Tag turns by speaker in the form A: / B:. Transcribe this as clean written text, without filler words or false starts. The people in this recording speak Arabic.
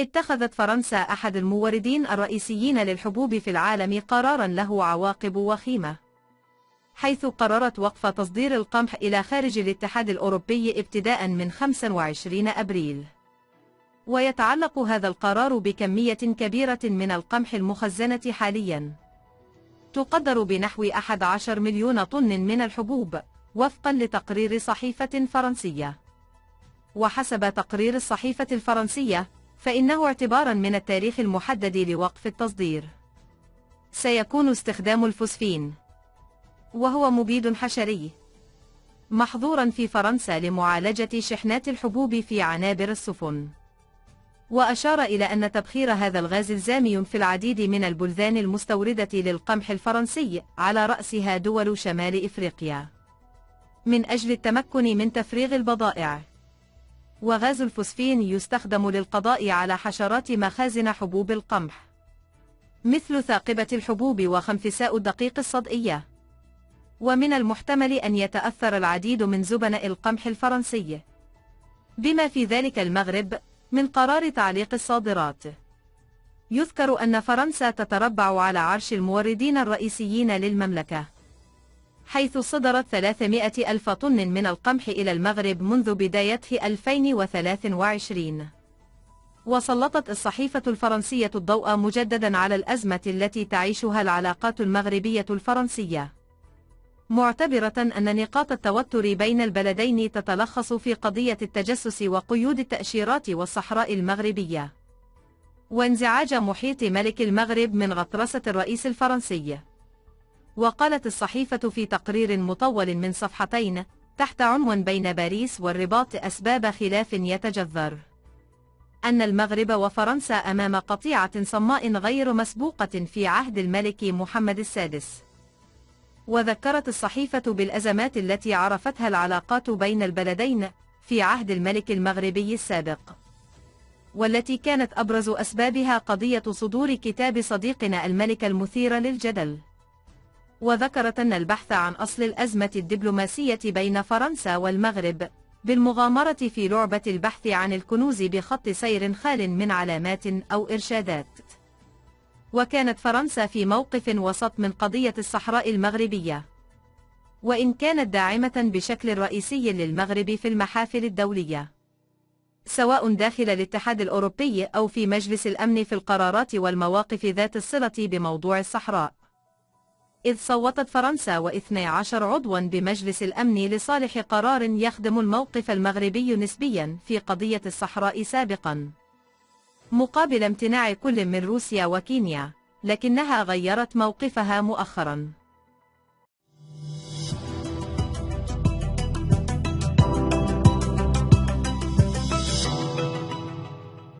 A: اتخذت فرنسا أحد الموردين الرئيسيين للحبوب في العالم قراراً له عواقب وخيمة، حيث قررت وقف تصدير القمح إلى خارج الاتحاد الأوروبي ابتداءً من 25 أبريل. ويتعلق هذا القرار بكمية كبيرة من القمح المخزنة حالياً، تقدر بنحو 11 مليون طن من الحبوب، وفقاً لتقرير صحيفة فرنسية. وحسب تقرير الصحيفة الفرنسية، فإنه اعتباراً من التاريخ المحدد لوقف التصدير، سيكون استخدام الفوسفين، وهو مبيد حشري، محظوراً في فرنسا لمعالجة شحنات الحبوب في عنابر السفن. وأشار إلى أن تبخير هذا الغاز الزامي في العديد من البلدان المستوردة للقمح الفرنسي، على رأسها دول شمال إفريقيا، من أجل التمكن من تفريغ البضائع. وغاز الفوسفين يستخدم للقضاء على حشرات مخازن حبوب القمح، مثل ثاقبة الحبوب وخنفساء الدقيق الصدئية. ومن المحتمل أن يتأثر العديد من زبناء القمح الفرنسي، بما في ذلك المغرب، من قرار تعليق الصادرات. يذكر أن فرنسا تتربع على عرش الموردين الرئيسيين للمملكة، حيث صدرت 300 ألف طن من القمح إلى المغرب منذ بداية 2023. وسلطت الصحيفة الفرنسية الضوء مجددا على الأزمة التي تعيشها العلاقات المغربية الفرنسية، معتبرة أن نقاط التوتر بين البلدين تتلخص في قضية التجسس وقيود التأشيرات والصحراء المغربية، وانزعاج محيط ملك المغرب من غطرسة الرئيس الفرنسي. وقالت الصحيفة في تقرير مطول من صفحتين تحت عنوان بين باريس والرباط أسباب خلاف يتجذر، أن المغرب وفرنسا أمام قطيعة صماء غير مسبوقة في عهد الملك محمد السادس. وذكرت الصحيفة بالأزمات التي عرفتها العلاقات بين البلدين في عهد الملك المغربي السابق، والتي كانت أبرز أسبابها قضية صدور كتاب صديقنا الملك المثير للجدل. وذكرت أن البحث عن أصل الأزمة الدبلوماسية بين فرنسا والمغرب بالمغامرة في لعبة البحث عن الكنوز بخط سير خال من علامات أو إرشادات. وكانت فرنسا في موقف وسط من قضية الصحراء المغربية، وإن كانت داعمة بشكل رئيسي للمغرب في المحافل الدولية، سواء داخل الاتحاد الأوروبي أو في مجلس الأمن في القرارات والمواقف ذات الصلة بموضوع الصحراء. إذ صوتت فرنسا و12 عضوا بمجلس الأمن لصالح قرار يخدم الموقف المغربي نسبيا في قضية الصحراء سابقا، مقابل امتناع كل من روسيا وكينيا، لكنها غيرت موقفها مؤخرا.